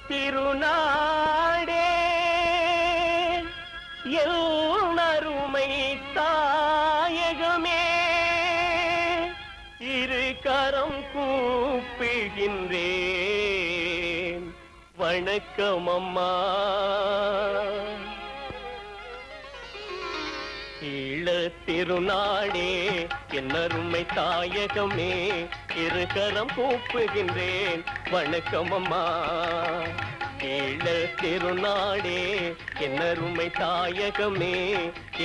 திருநாடே எல்லருமை தாயகமே இரு கரம் கூப்பிகின்றேன் வணக்கம் அம்மா. ஈழ திருநாடே என்னருமை தாயகமே இரு கரம் கூப்புகின்றேன் வணக்கம் அம்மா. ஈழ திருநாடே என்னருமை தாயகமே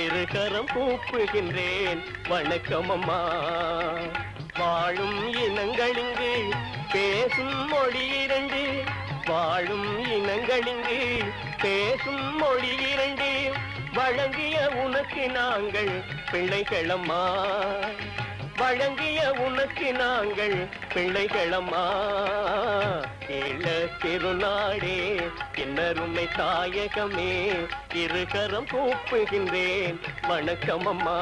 இரு கரம் கூப்புகின்றேன் வணக்கம் அம்மா. வாழும் இனங்களிங்கு பேசும் மொழி இரண்டு, வாழும் இனங்களிங்கு பேசும் மொழி இரண்டு, வழங்கிய உனக்கு நாங்கள் பிள்ளைகளம்மா, வழங்கிய உனக்கு நாங்கள் பிள்ளைகளம்மா. ஈழ திருநாடே என்னருமை தாயகமே இரு கரம் கூப்புகின்றேன் வணக்கம் அம்மா.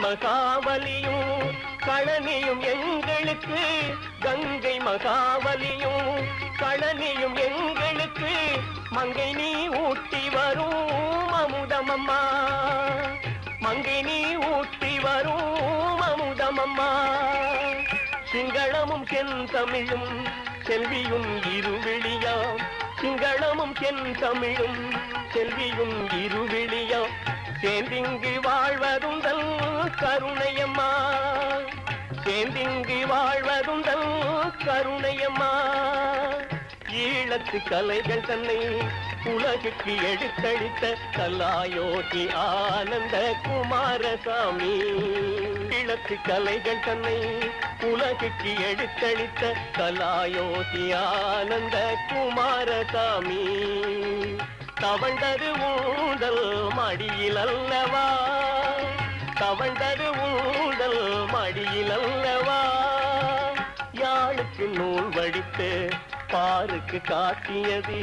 மகாவலியும் கழனியும் எங்களுக்கு, கங்கை மகாவலியும் கழனியும் எங்களுக்கு, மங்கை நீ ஊட்டி வரும் அமுதமம்மா, மங்கை நீ ஊட்டி வரும் அமுதமம்மா. சிங்களமும் செந்தமிழும் செல்வியும் இருவிழியாம், சிங்களமும் செந்தமிழும் செல்வியும் இருவிழியாம், சேர்ந்திங்கு வாழ்வதுந்தல் கருணையம்மா, சேர்ந்திங்கு வாழ்வதுந்தல் கருணையம்மா. ஈழத்து கலைகள் தன்னை உலகுக்கு எடுத்தளித்த கலாயோகி ஆனந்த குமாரசாமி, ஈழத்து கலைகள் தன்னை உலகுக்கு எடுத்தளித்த கலாயோகி ஆனந்த குமாரசாமி. தவழ்ந்தது ஊடல் மடியில் அல்லவா, தவழ்ந்தது ஊடல் மடியில் அல்லவா, யாழுக்கு நூல் வடித்து பாருக்கு காட்டியது,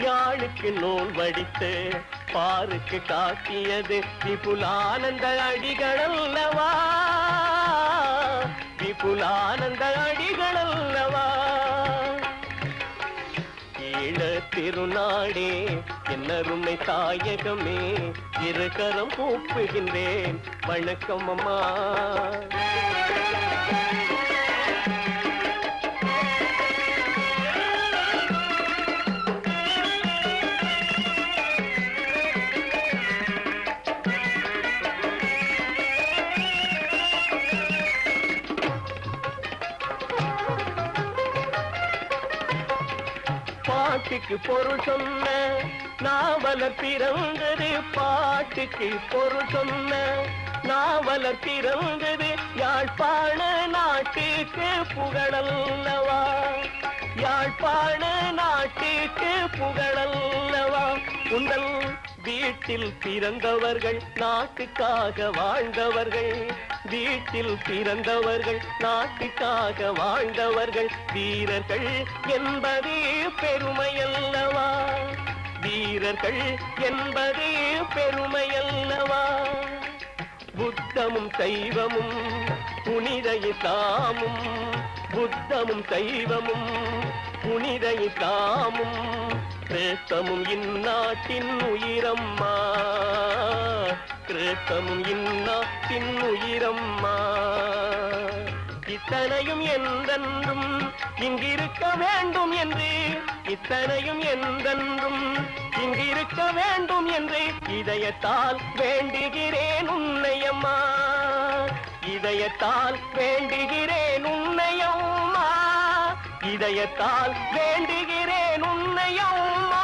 யாழுக்கு நூல் வடித்து பாருக்கு காட்டியது விபுலானந்த அடிகள் அல்லவா, விபுலானந்த அடிகள் அல்லவா. ஈழ திருநாடே என்னருமை தாயகமே இரு கரம் கூப்புகின்றேன் வணக்கம் அம்மா. பாட்டுக்கு பொருள் சொன்ன நாவலர் பிறந்தது, பாட்டுக்கு பொருள் சொன்ன நாவலர் பிறந்தது, யாழ்ப்பாண நாட்டுக்கு புகழல்லவா, யாழ்ப்பாண நாட்டுக்கு புகழல்லவா. உங்கள் வீட்டில் பிறந்தவர்கள் நாட்டுக்காக வாழ்ந்தவர்கள், வீட்டில் பிறந்தவர்கள் நாட்டுக்காக வாழ்ந்தவர்கள், வீரர்கள் என்பது பெருமையல்லவா, வீரர்கள் என்பது பெருமையல்லவா. புத்தமும் சைவமும் புனித இஸ்லாமும், புத்தமும் சைவமும் புனித இஸ்லாமும், கிறிஸ்தமும் இந்நாட்டின் உயிரம்மா, கிறிஸ்தமும் இந்நாட்டின் உயிரம்மா. இத்தனையும் என்றென்றும் இங்கிருக்க வேண்டும் என்று, இத்தனையும் என்றென்றும் இங்கிருக்க வேண்டும் என்று இதயத்தால் வேண்டுகிறேன் உன்னையம்மா, இதயத்தால் வேண்டுகிறேன் உன்னையம்மா, இதயத்தால் வேண்டுகிறேன் உன்னையம்மா.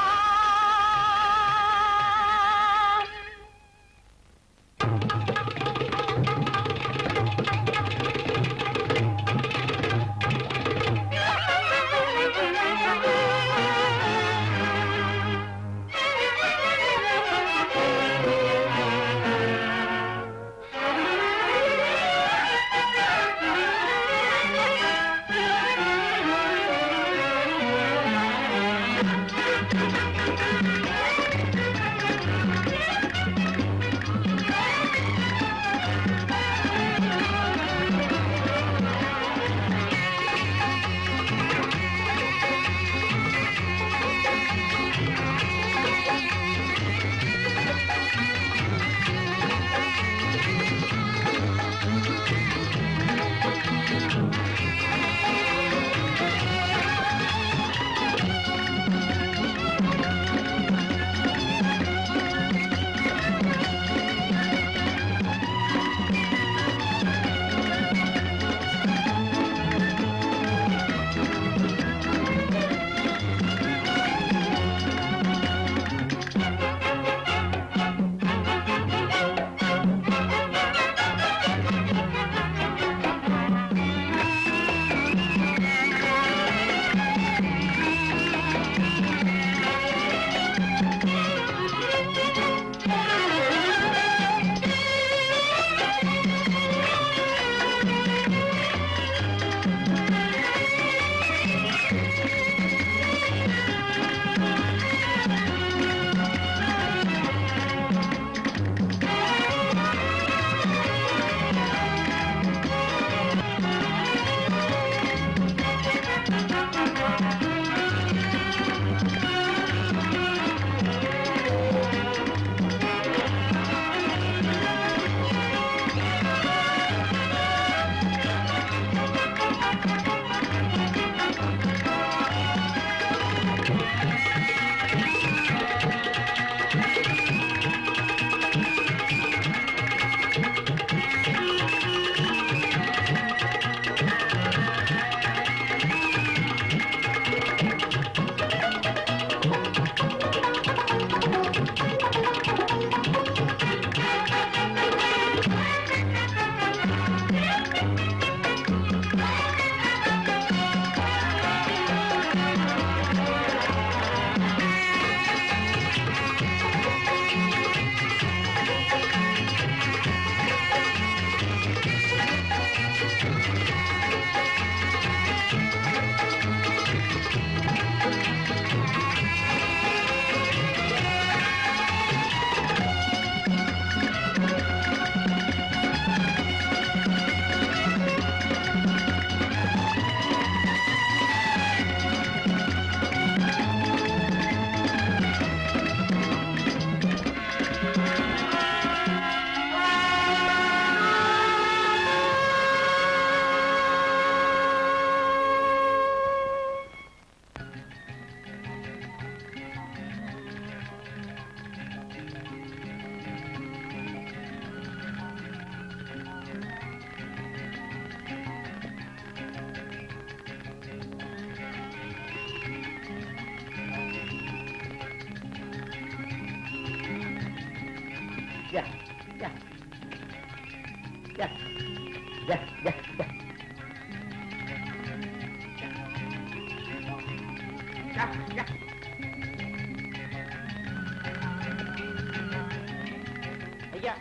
ஐயா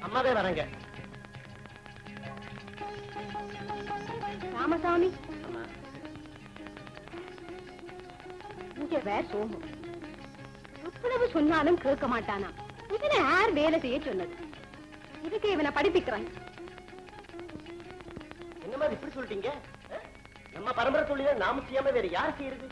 அம்மாவே வரங்க. ராமசாமி இங்க வேற சோமு எவ்வளவு சொன்னாலும் கேட்க மாட்டானா. இவனை யார் வேலை செய்ய சொன்னது? இதுக்கு இவனை படிப்பிக்கிறான். என்ன மாதிரி இப்படி சொல்லிட்டீங்க? நம்ம பரம்பரை தொழில நாம செய்யாம வேற யார் செய்யறது?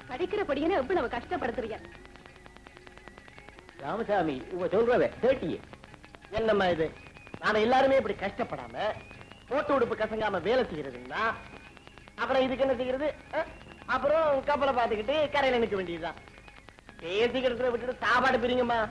படிக்கிறபடியான எவ்வளவு கஷ்டப்படுத்துறிய ராமசாமி. உங்க சொல்றவே கேட்டியே என்னம்மா இது? நாம எல்லாருமே இப்படி கஷ்டப்படாம போட்டு உடுப்பு கசங்காம வேலை செய்யறதுன்னா அப்புறம் இதுக்கு என்ன செய்யறது? அப்புறம் கப்பலை பார்த்துக்கிட்டு கரையில நிக்க வேண்டியதுதான். பேசிக்கிட்டு விட்டுட்டு சாப்பாடு பிரிங்கம்மா.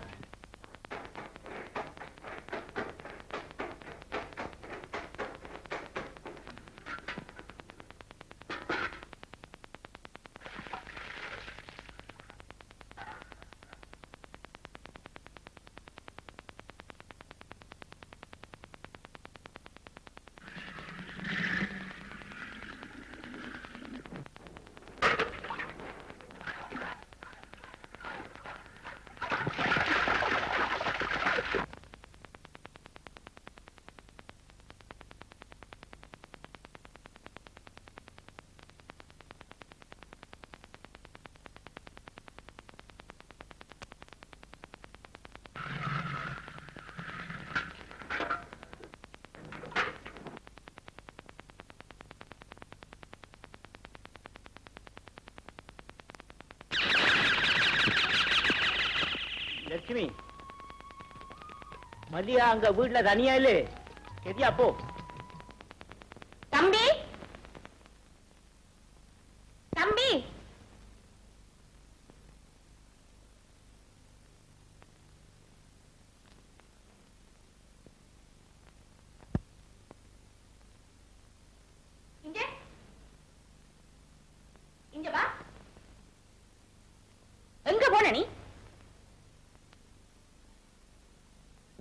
லட்சுமி, மதியா அங்க வீட்டுல தனியா இல்ல கெதியா போ. தம்பி தம்பி இங்க இங்க வா. எங்க போன நீ?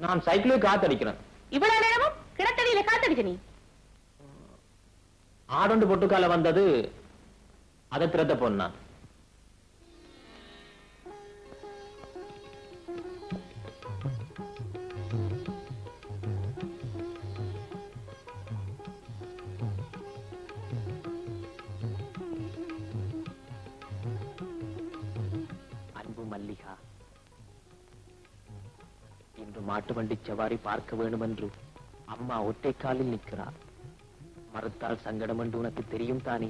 நான் சைக்கிளுக்கு காத்தடிக்கிறேன். இவ்வளவு நேரமும் கிடத்தடியில காத்தடிச்ச நீ? ஆடொண்டு பொட்டுக்கால வந்தது அதை திறத்த பொண்ணா? அன்பு மல்லிகா, இன்று மாட்டு வண்டி சவாரி பார்க்க வேண்டும் என்று அம்மா ஒற்றை காலில் நிற்கிறார். மறுத்தால் சங்கடம் என்று உனக்கு தெரியும் தானே?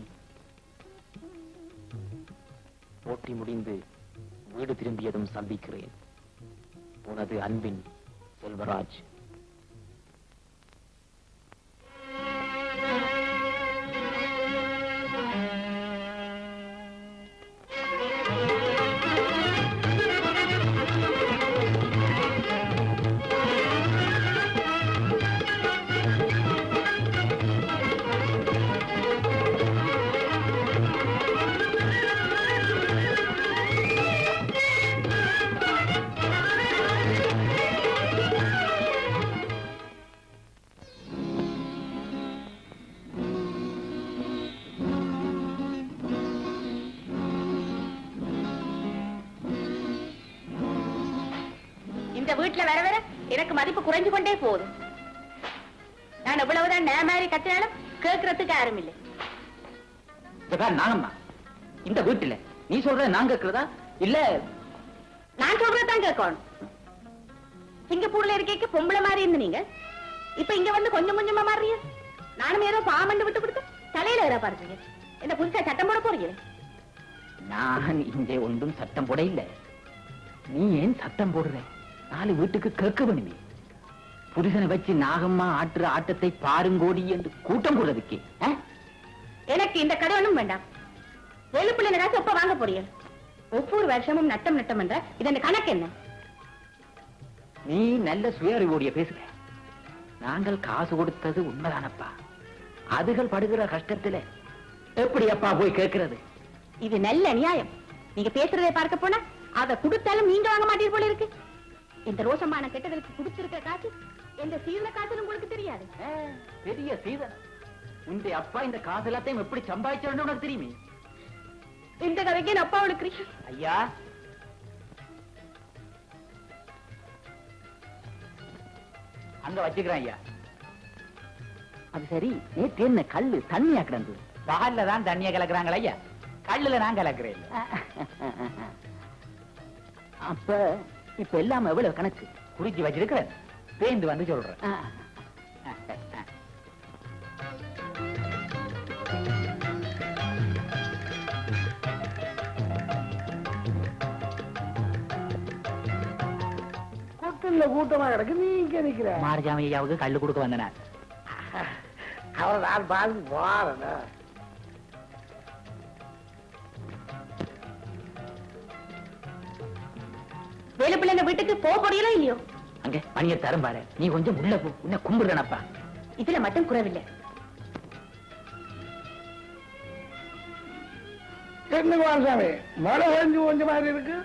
போட்டி முடிந்து வீடு திரும்பியதும் சந்திக்கிறேன். உனது அன்பின் செல்வராஜ். வீட்டுல வர வர எனக்கு மதிப்பு குறைஞ்சு கொண்டே போதும். நான் எவ்வளவுதான் நேமாரி கத்தினாலும் கேட்கறதுக்கு யாரும் இல்லை. நாங்கம்மா இந்த வீட்டுல நீ சொல்ற நான் கேட்கிறதா இல்ல? நான் சொல்றதான் கேட்கணும். சிங்கப்பூர்ல இருக்க பொம்பளை மாதிரி இருந்து நீங்க இப்ப இங்க வந்து கொஞ்சம் கொஞ்சமா மாறிய. நானும் ஏதோ பாமண்டு விட்டு கொடுத்து தலையில வேற பாருங்க. என்ன புதுசா சட்டம் போட போறீங்க? நான் இங்கே ஒன்றும் சட்டம் போட இல்ல. நீ ஏன் சட்டம் போடுற? நாலு வீட்டுக்கு கேட்க வேணுமே. புருஷனை வச்சு நாகம்மா ஆட்டுற ஆட்டத்தை பாருங்கோடி என்று கூட்டம் போடுறதுக்கு எனக்கு இந்த கடை ஒண்ணும் வேண்டாம். வெளுப்புள்ள காசு எப்ப வாங்க போறீங்க? ஒவ்வொரு வருஷமும் நட்டம் நட்டம் என்ற இதன் கணக்கு என்ன? நீ நல்ல சுய அறிவோடைய பேசுற. நாங்கள் காசு கொடுத்தது உண்மைதானப்பா. அதுகள் படுகிற கஷ்டத்துல எப்படி அப்பா போய் கேட்கிறது? இது நல்ல நியாயம். நீங்க பேசுறதை பார்க்க போனா அதை கொடுத்தாலும் நீங்க வாங்க மாட்டீங்க போல இருக்கு. இந்த ரோசமான கெட்டதற்கு கொடுத்திருக்கிற காசு எந்த சீதன காசுன்னு உங்களுக்கு தெரியாது. பெரிய சீதனம். உன்னுடைய அப்பா இந்த காசு எல்லாத்தையும் எப்படி சம்பாதிச்சாருன்னு உனக்கு தெரியுமே. இந்த கதைக்கு என் அப்பா இருக்கிறீங்க. ஐயா, அங்க வச்சுக்கிறேன் ஐயா. அது சரி, நேற்று என்ன கல்லு தண்ணியா கிடந்தது? பால்ல தான் தண்ணியா கலக்குறாங்களா ஐயா? கல்லுல நான் கலக்குறேன். அப்ப இப்ப எல்லாம் எவ்வளவு கணக்கு குறிச்சு வச்சிருக்கிறேன். பேந்து வந்து சொல்றேன். கூட்டமா கிடக்கு, நீங்க நிக்கிற மாரஜாமி ஐயாவுக்கு கல்லு கொடுக்க வந்தனார். அவர் நான் பாதி போறேன். வேலுப்பிள்ளை வீட்டுக்கு போக முடியல இல்லையோ? அங்க பணியை தரும் பாரு. நீ கொஞ்சம் உள்ள போ. உன்னை கும்பிடுறனப்பா. இதுல மட்டும் குறவில்லை. என்ன குமாரசாமி, மழை கொஞ்சம் கொஞ்சம் மாதிரி இருக்கு.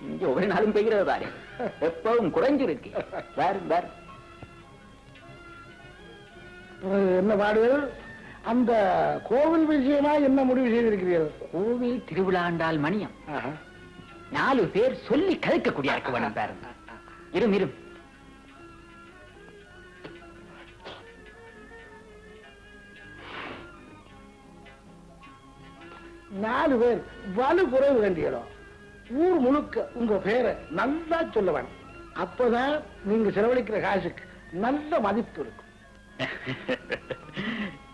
இங்க ஒரு நாளும் பெய்கிறது பாரு. எப்பவும் குறைஞ்சிருக்கு. பாரு பாரு. என்ன பாடுகள்? அந்த கோவில் விஷயமா என்ன முடிவு செய்திருக்கிறீர்கள்? கோவில் திருவிழாண்டால் மணியம் 4 பேர் சொல்லி கதைக்கக்கூடிய வேணும் பாருங்க. இரும் இரும். நாலு பேர் வலு குறைவு வேண்டியிடும். ஊர் முழுக்க உங்க பேரை நல்லா சொல்ல வேணும். அப்பதான் நீங்க செலவழிக்கிற காசுக்கு நல்ல மதிப்பு இருக்கும்.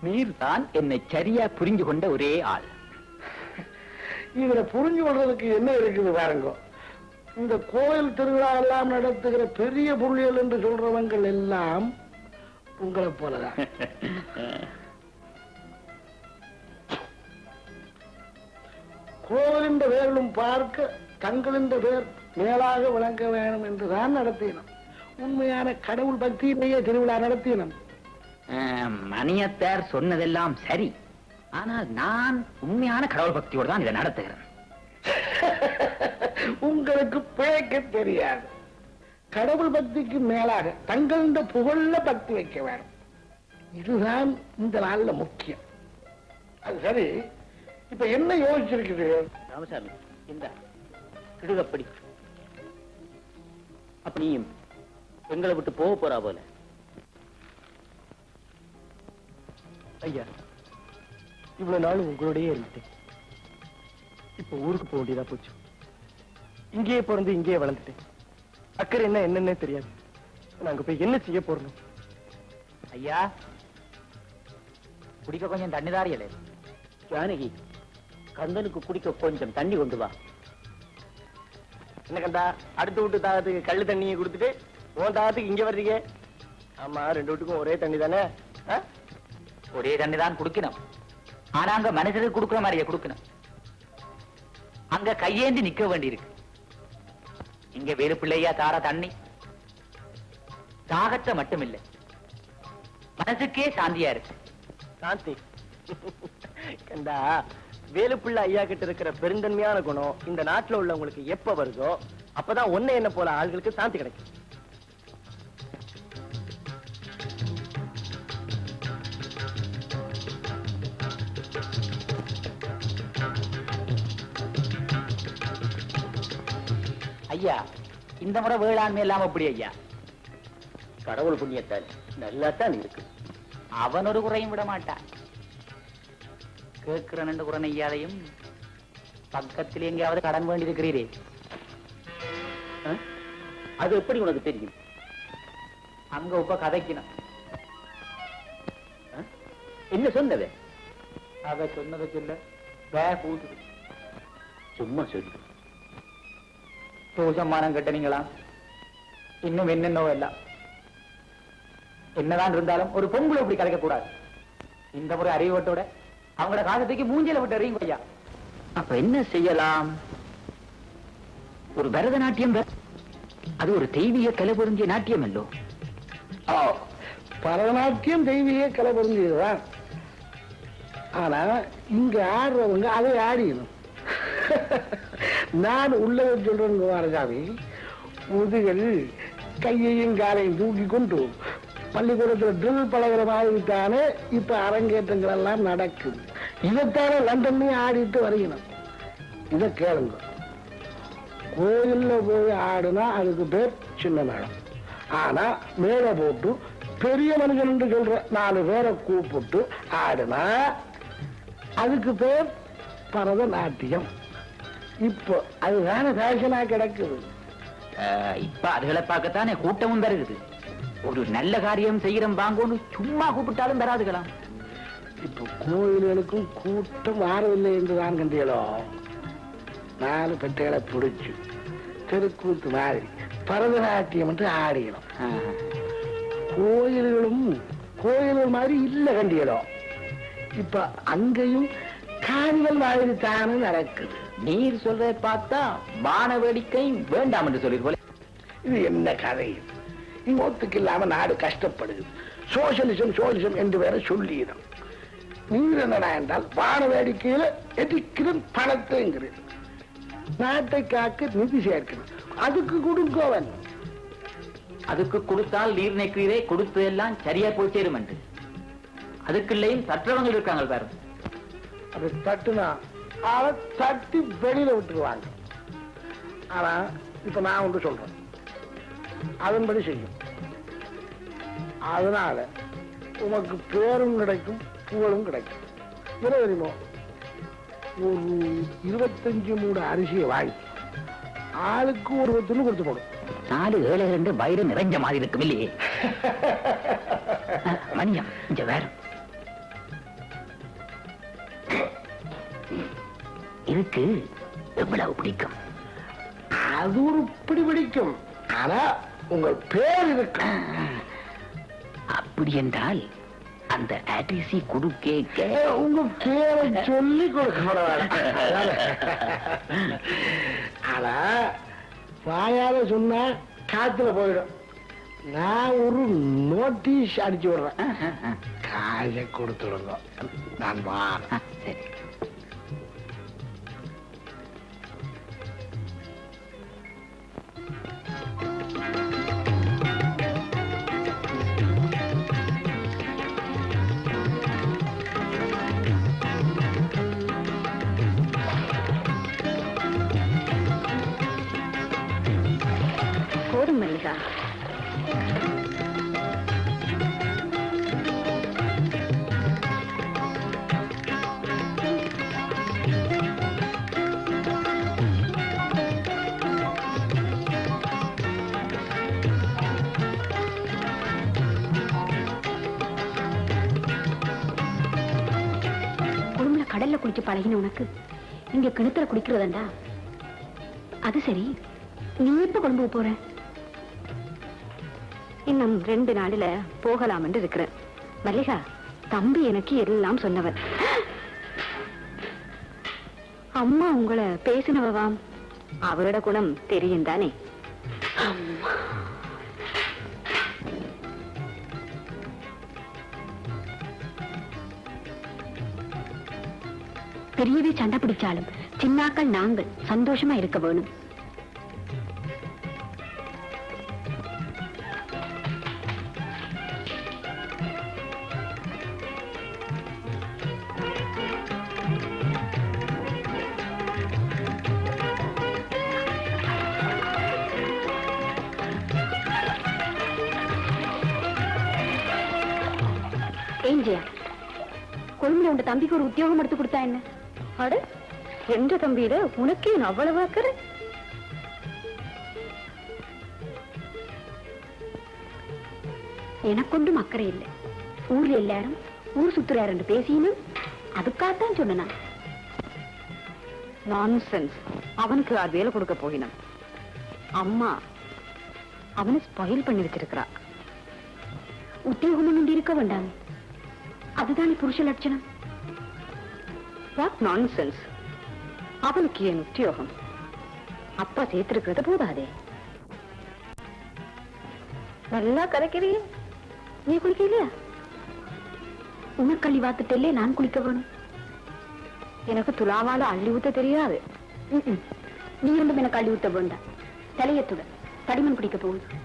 நீர் தான் என்னை சரியா புரிஞ்சு கொண்ட ஒரே ஆள். இதுல புரிஞ்சு கொள்றதுக்கு என்ன இருக்குது பாருங்க. இந்த கோயில் திருவிழா எல்லாம் நடத்துகிற பெரிய புள்ளிகள் என்று சொல்றவங்க எல்லாம் உங்களை போலதான். கோவிலின் பேர்களும் பார்க்க தங்களின் பேர் மேலாக விளங்க வேணும் என்றுதான் நடத்தினோம். உண்மையான கடவுள் பக்தியிலேயே திருவிழா நடத்தினோம். மணியத்தார் சொன்னதெல்லாம் சரி. ஆனால் நான் உண்மையான கடவுள் பக்தியோடு தான் இதை நடத்துகிறேன். உங்களுக்கு பேக்க தெரியாது. கடவுள் பக்திக்கு மேலாக தங்களின் புகழ்ல பக்தி வைக்க வேணும். இதுதான் இந்த நாள்ல முக்கியம். அது சரி, இப்ப என்ன யோசிச்சிருக்கிறீர்கள்? ராமசாமி, இந்த கிடுகப்படி அப்படியும் எங்களை விட்டு போக போறா போல. ஐயா, இவ்வளவு நாள் உங்களோடயே இருந்துட்டேன். இப்ப ஊருக்கு போக வேண்டியதா போச்சு. இங்கேயே பிறந்து இங்கேயே வளர்ந்துட்டேன். அக்கறை என்ன என்னன்னே தெரியாது. நாங்க போய் என்ன செய்ய போறோம்? ஐயா, குடிக்க கொஞ்சம் தண்ணி தாரியலே. ஜானகி, கந்தனுக்கு குடிக்க கொஞ்சம் தண்ணி கொண்டு வா. என்ன கண்டா, அடுத்த வீட்டு தாகத்துக்கு கள்ளு தண்ணியை கொடுத்துட்டு உன் தாகத்துக்கு இங்க வர்றீங்க? ஆமா, 2 வீட்டுக்கும் ஒரே தண்ணி தானே? ஒரே தண்ணி தான் குடிக்கணும். ஆனா அங்க மனுஷனுக்கு கொடுக்கிற மாதிரியே கொடுக்கணும். அங்க கையேந்தி நிக்க வேண்டி இருக்கு. இங்க வேறு பிள்ளையா தார தண்ணி தாகத்தை மட்டும் இல்லை, மனசுக்கே சாந்தியா இருக்கு. சாந்தி கண்டா, வேலுப்பிள்ளை ஐயா கிட்ட இருக்கிற பெருந்தன்மையான குணம் இந்த நாட்டுல உள்ளவங்களுக்கு எப்ப வருதோ அப்பதான் ஒன்ன என்ன போல ஆள்களுக்கு சாந்தி கிடைக்கும். ஐயா, இந்த முறை வேளாண்மை எல்லாம் எப்படி ஐயா? கடவுள் புண்ணியத்தால் நல்லா தான் இருக்கு. அவன் ஒரு குறையும் விட மாட்டான். கேட்கிற 2 குறை ஐயாதையும் பக்கத்தில் எங்கேயாவது கடன் வேண்டி இருக்கிறீரே, அது எப்படி உனக்கு தெரியும்? அங்க உப்ப கதைக்கணும். என்ன சொன்னது? அத சொன்னதை சொல்ல வே கூட்டுது. சும்மா சொல்லு. தூசமானம் கட்டணீங்களா? இன்னும் என்னென்னோ எல்லாம். என்னதான் இருந்தாலும் ஒரு பொங்கல் இப்படி கலைக்க கூடாது. இந்த முறை அறிவோட்டோட அவங்களோட காலத்துக்கு மூஞ்சில விட்டு எறியுங்க ஐயா. அப்ப என்ன செய்யலாம்? ஒரு பரதநாட்டியம், அது ஒரு தெய்வீக கலை பொருந்திய நாட்டியம் அல்லோ. பரதநாட்டியம் தெய்வீக கலை பொருந்தியதுதான். ஆனா இங்க ஆடுறவங்க அதை ஆடிக்கணும். நான் உள்ளதை சொல்றேன் குமாரசாமி, முதுகல் கையையும் காலையும் தூக்கி கொண்டு பள்ளிக்கூடத்தில் ட்ரில் பழகிற மாதிரி தானே இப்ப அரங்கேற்றங்கள் எல்லாம் நடக்குது. இதைத்தானே லண்டன்லயும் ஆடிட்டு வருகிறோம். இதை கேளுங்க, கோயில்ல போய் ஆடுனா அதுக்கு பேர் சின்ன மேளம். ஆனா மேல போட்டு பெரிய மனுஷன் என்று சொல்ற 4 பேரை கூப்பிட்டு ஆடுனா அதுக்கு பேர் பரதநாட்டியம். இப்போ அதுதானே ஃபேஷனா கிடக்குது. இப்ப அதுகளை பார்க்கத்தானே கூட்டமும் வருகுது. ஒரு நல்ல காரியம் செய்யறோம் வாங்கன்னு சும்மா கூப்பிட்டாலும் வராதுகளாம். இப்போ கோயில்களுக்கும் கூட்டம் மாறவில்லை என்று தான் கண்டீங்களோ. 4 பெட்டைகளை பிடிச்சு தெருக்கூத்து மாதிரி பரதநாட்டியம் என்று ஆடிக்கணும். கோயில்களும் கோயில்கள் மாதிரி இல்ல கண்டீங்களோ. இப்ப அங்கேயும் காணிகள் மாதிரி தானே நடக்குது. நீர் சொல்றத பார்த்தா வான வேடிக்கை வேண்டாம் என்று சொல்லிருக்கோம். இது என்ன கதை? ஒத்துக்கு இல்லாம நாடு கஷ்டப்படுது. சோசியலிசம் சோசியலிசம் என்று வேற சொல்லிடும். நீர் என்னடா என்றால் வான வேடிக்கையில எதிர்க்கிற பணத்தைங்கிறது. நாட்டை காக்க நிதி சேர்க்கணும். அதுக்கு கொடுக்கவன். அதுக்கு கொடுத்தால் நீர் நினைக்கிறீரே கொடுத்து எல்லாம் சரியா போய் சேரும் என்று. அதுக்குள்ளேயும் தற்றவங்க இருக்காங்க பாரு. அது தட்டுனா அதை தட்டி வெளியில விட்டுருவாங்க. ஆனா இப்ப நான் ஒன்று சொல்றேன், அதன்படி செய்யும். அதனால உனக்கு பேரும் கிடைக்கும், புகழும் கிடைக்கும். என்ன தெரியுமோ, ஒரு 25 மூட அரிசியை வாங்கி ஆளுக்கு ஒரு துணி கொடுத்து போடும். 4 ஏழைகள் வயிறு நிறைஞ்ச மாதிரி இருக்கும் இல்லையே. மணியம் இங்க வேற இதுக்கு எவ்வளவு பிடிக்கும்? அது ஒரு பிடி பிடிக்கும். ஆனா உங்கள் பேர் இருக்கு. அப்படி என்றால் அந்த அரிசி குடுக்க உங்க பேரை சொல்லி கொடுக்க. ஆனா வாயால சொன்னா காத்துல போயிடும். நான் ஒரு நோட்டீஸ் அடிச்சு விடுறேன், காசை கொடுத்துடுங்க. நான் வா. சரி. போதும் மல்லிகா. குடும்பல கடல்ல குளிச்சு பழகின உனக்கு இங்க கிணத்துல குடிக்கிறதா? அது சரி, நீ எப்ப கொண்டு போற? இன்னும் 2 நாளில போகலாம் என்று இருக்கிறேன். மல்லிகா, தம்பி எனக்கு எல்லாம் சொன்னவர். அம்மா உங்களை பேசினவாம். அவரோட குணம் தெரியும் தானே? பெரியவே சண்டை பிடிச்சாலும் சின்னாக்கள் நாங்கள் சந்தோஷமா இருக்க வேணும். கொழும்புல உங்க தம்பிக்கு ஒரு உத்தியோகம் எடுத்து கொடுத்தா என்ன? அட, என்ற தம்பியில உனக்கே அவ்வளவு அக்கறை? எனக்கொண்டும் அக்கறை இல்லை. ஊர்ல எல்லாரும் ஊர் சுத்துறாரு பேசினும் அதுக்காகத்தான் சொன்னா. நான்சென்ஸ். அவனுக்கு அது வேலை கொடுக்க போகினான். அம்மா அவனை ஸ்பாயில் பண்ணி வச்சிருக்கிறா. உத்தியோகம் ஒன்று இருக்க வேண்டாம். அதுதானே புருஷ லட்சணம். What nonsense. அவனுக்கு என் உத்தியோகம் அப்பா சேர்த்திருக்கிறது போதாதே. நல்லா கரைக்கிறிய. நீ குளிக்கலையா? உனக்கள்ளி வாத்துட்டே நான் குளிக்க வேணும். எனக்கு துலாவால அள்ளி ஊத்த தெரியாது. நீ இருந்தும் எனக்கு அள்ளி ஊத்த வேண்டாம். தலையத்துடன் தடிமன் பிடிக்க போகுது.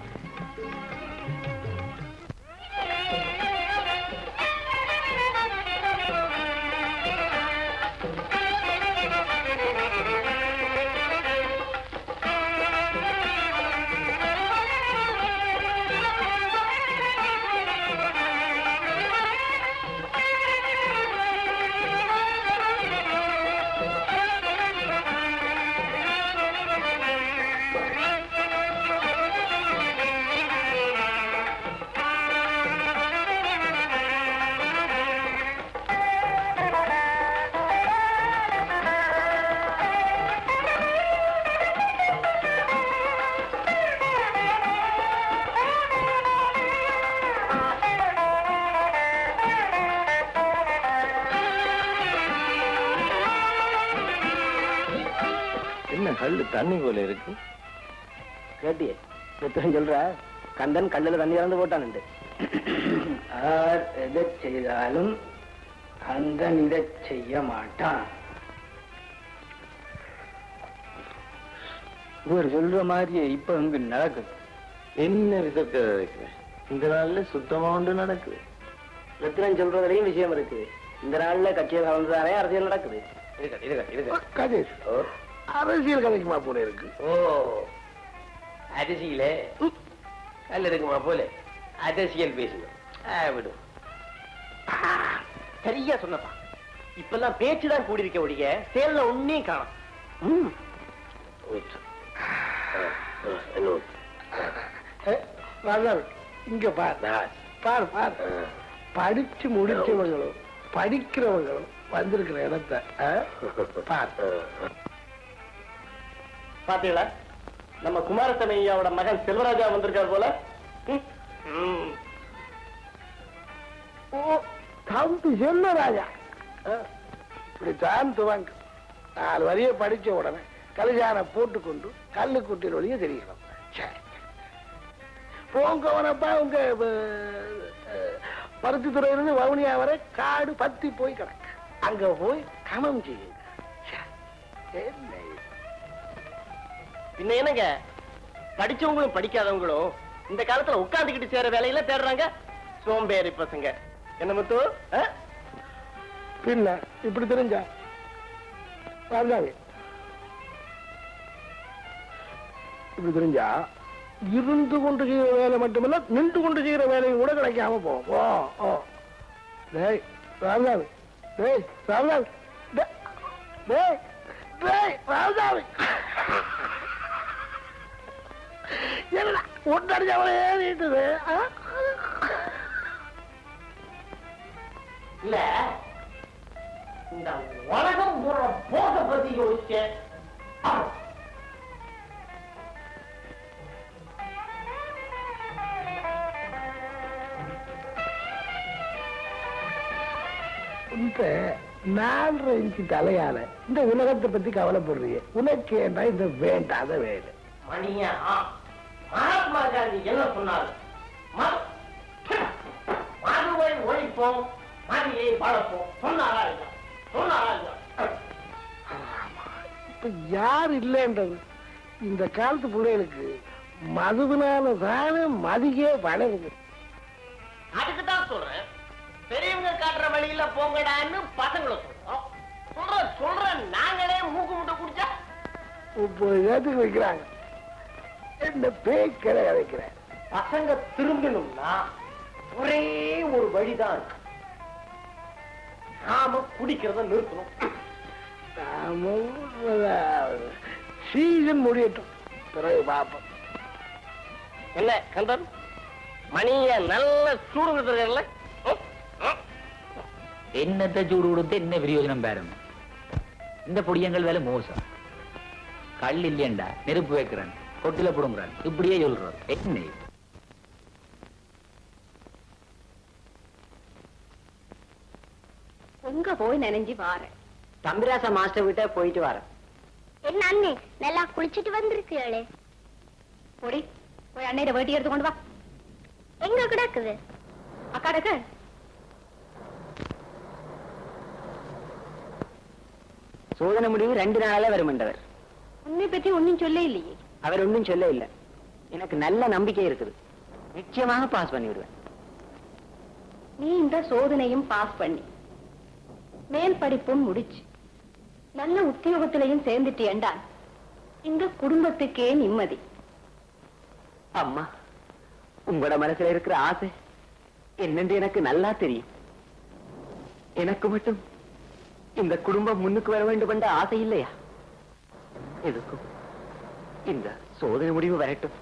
என்ன கல்லு தண்ணி போல இருக்கு? கேட்டியே சொல்ற, கந்தன் கல்லுல தண்ணி இறந்து போட்டான். யார் எதை செய்தாலும் கந்தன் இதை செய்ய மாட்டான். இவர் சொல்ற மாதிரியே இப்ப இங்கு நடக்குது. என்ன விதத்தை இந்த நாள்ல சுத்தமா ஒன்று நடக்குது. ரத்தினம் சொல்றதுலயும் விஷயம் இருக்கு. இந்த நாள்ல கட்சியை கலந்துதானே அரசியல் நடக்குது. கதிர், அரசியல் கதைக்குமா போல இருக்கு. ஓ, அரிசியில கல் இருக்குமா போல அரசியல் பேசணும். விடும். சரியா சொன்னப்பா. இப்பெல்லாம் பேச்சுதான் கூடியிருக்க ஒழிய செயல்ல ஒன்னையும் காணும். இங்க பார் பார் பார், படிச்சு முடிச்சவங்களும் படிக்கிறவங்களும் வந்திருக்கிற இடத்தை பார். பாத்தீங்களா, நம்ம குமாரசாமி ஐயாவோட மகன் செல்வராஜா வந்திருக்கார் போல. தம்பி செல்வராஜா இப்படி தான் துவங்க 4 வரியை படிச்ச உடனே கல்யாண போட்டுக்கொண்டு கல்லு குட்டின் வழியே தெரியணும். போங்கவனப்பா, உங்க பருத்தித்துறையிலிருந்து வவுனியா வரை காடு பத்தி போய் கிடக்கு. அங்க போய் கணம் செய்யுங்க. பின்ன என்னங்க, படிச்சவங்களும் படிக்காதவங்களும் இந்த காலத்துல உட்கார்ந்துக்கிட்டு சேர வேலையில தேடுறாங்க சோம்பேறி பசங்க. என்ன முத்து? பின்ன இப்படி தெரிஞ்சா இப்படி தெரிஞ்சா இருந்து கொண்டு செய்கிற வேலை மட்டுமல்ல, நின்று கொண்டு செய்கிற வேலையும் கூட கிடைக்காம போவோம். டேய் ராமசாமி, டேய் ராமசாமி, டேய் டேய் ராமசாமி, என்னடா ஒன்றடிச்சவளே நீட்டுது? இல்ல, இந்த உலகம் போற போக பத்தி யோசிச்சேன். இந்த 4.5 இன்ச்சு தலையால இந்த உலகத்தை பத்தி கவலைப்படுறீங்க. உனக்கு ஏண்டா இந்த வேண்டாத வேலை? மணியா, மகாத்மா காந்தி என்ன சொன்னார்? மதுவை ஒழிப்போம், மதியை வளர்ப்போம் சொன்னாரா இல்ல? சொன்னாரா இல்ல? இப்ப யார் இல்லைன்றது? இந்த காலத்து பிள்ளைகளுக்கு மதுவினால தானே மதியே வளருது. அதுக்குதான் சொல்றேன், பெரியவங்க காட்டுற வழியில போங்கடான்னு பசங்களை சொல்ற நாங்களே மூக்கு முட்டை குடிச்சா 30 பேத்துக்கு வைக்கிறாங்க. என்ன பேய்க்கரை வைக்கிறேன். பசங்க திரும்பணும்னா ஒரே ஒரு வழிதான் இருக்கு. நாம குடிக்கிறத நிறுத்தணும். சீசன் முடியட்டும், பிறகு பார்ப்போம். என்ன கந்தன், மணிய நல்ல சூடு கொடுத்துருக்கல? என்னத்தை சூடு கொடுத்து என்ன பிரயோஜனம் பாருங்க. இந்த பொடியங்கள் வேலை மோசம். கல் இல்லையண்டா நெருப்பு வைக்கிறேன், கொட்டில போடுங்கிறான், இப்படியே சொல்றாரு. என்ன எங்க போய் நினைஞ்சு வாரேன். தம்பிராசா மாஸ்டர் கிட்ட போயிட்டு வரேன். என்ன அண்ணே, நல்லா குளிச்சிட்டு வந்திருக்கீங்களே. போடி, போய் அண்ணையில வேட்டி எடுத்து கொண்டு வா. எங்க கிடக்குது? அக்காடக்கு. சோதனை முடிவு 2 நாளால வருமென்றவர். உன்னை பற்றி ஒன்னும் சொல்ல இல்லையே. அவர் ஒன்றும் சொல்ல இல்லை. எனக்கு நல்ல நம்பிக்கை இருக்குது. நிச்சயமாக பாஸ் பண்ணி விடுவேன். நீ இந்த சோதனையும் பாஸ் பண்ணி மேல் படிப்பும் முடிச்சு நல்ல உத்தியோகத்திலையும் சேர்ந்துட்டு என்றால் இந்த குடும்பத்துக்கே நிம்மதி. அம்மா, உங்களோட மனசுல இருக்கிற ஆசை என்னென்று எனக்கு நல்லா தெரியும். எனக்கு மட்டும் இந்த குடும்பம் முன்னுக்கு வர வேண்டும் என்ற ஆசை இல்லையா? எதுக்கும் இந்த சோதனை முடிவு வரட்டும்.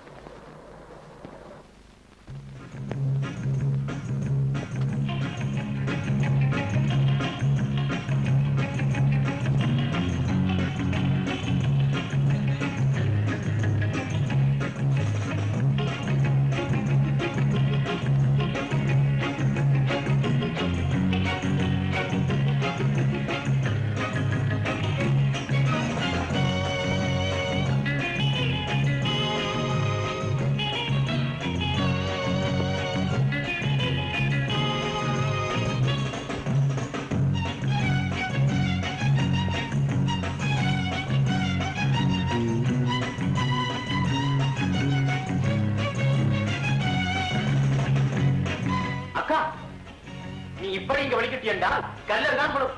நீ இப்படி இங்க வலிக்கிட்டியண்டா கல்லர் தான் போடும்.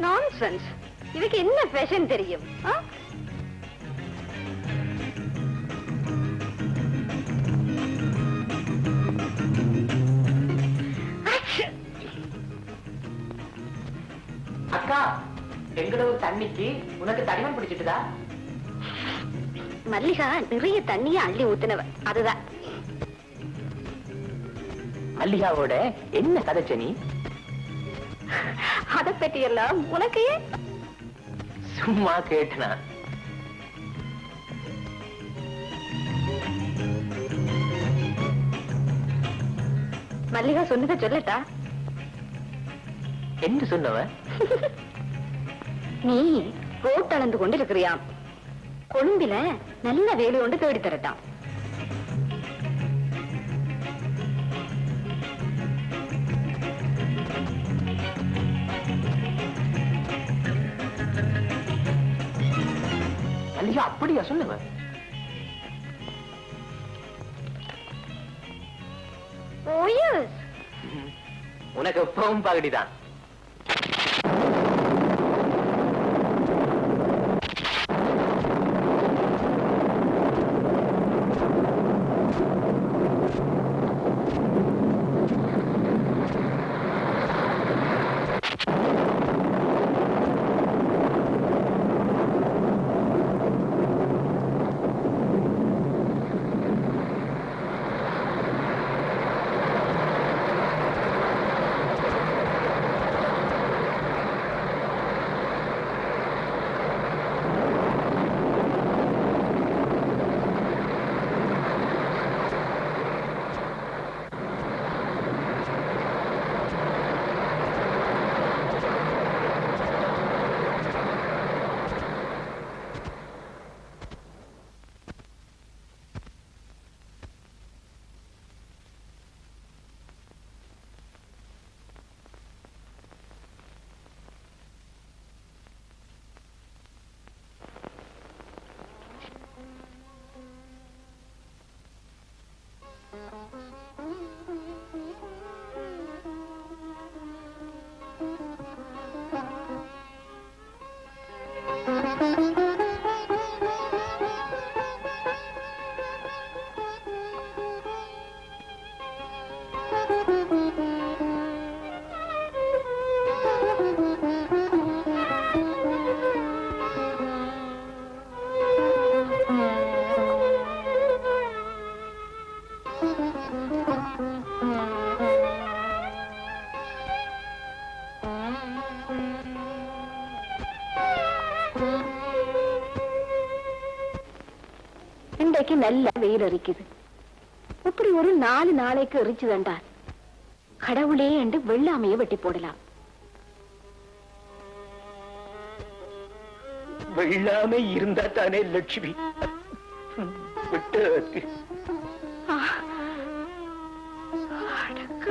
நான்சென்ஸ். இதுக்கு என்ன ஃபேஷன் தெரியும்? அக்கா, எங்களோட தண்ணிக்கு உனக்கு தடிமன் பிடிச்சிட்டுதா? மல்லிகா நிறைய தண்ணிய அள்ளி ஊத்துனவ, அதுதான். மல்லிகாவோட என்ன கதைச்ச நீ? அதை பற்றி எல்லாம் உனக்கு சும்மா கேட்டனா? மல்லிகா சொன்னதை சொல்லட்டா? என்று சொன்னவ? நீ ரோட் அளந்து கொண்டு இருக்கிறியாம். கொழும்பில நல்ல வேலை கொண்டு தேடி தரட்டாம். மல்லிகா அப்படியா சொன்னவ? உனக்கு எப்பவும் பகடிதான். இன்றைக்கு நல்ல வெயில் அரிக்குது. இப்படி ஒரு 4 நாளைக்கு எரிச்சு தண்டார் கடவுளே என்று வெள்ளாமையை வெட்டி போடலாம். வெள்ளாமை இருந்தா தானே லட்சுமி. விட்டு அடக்கு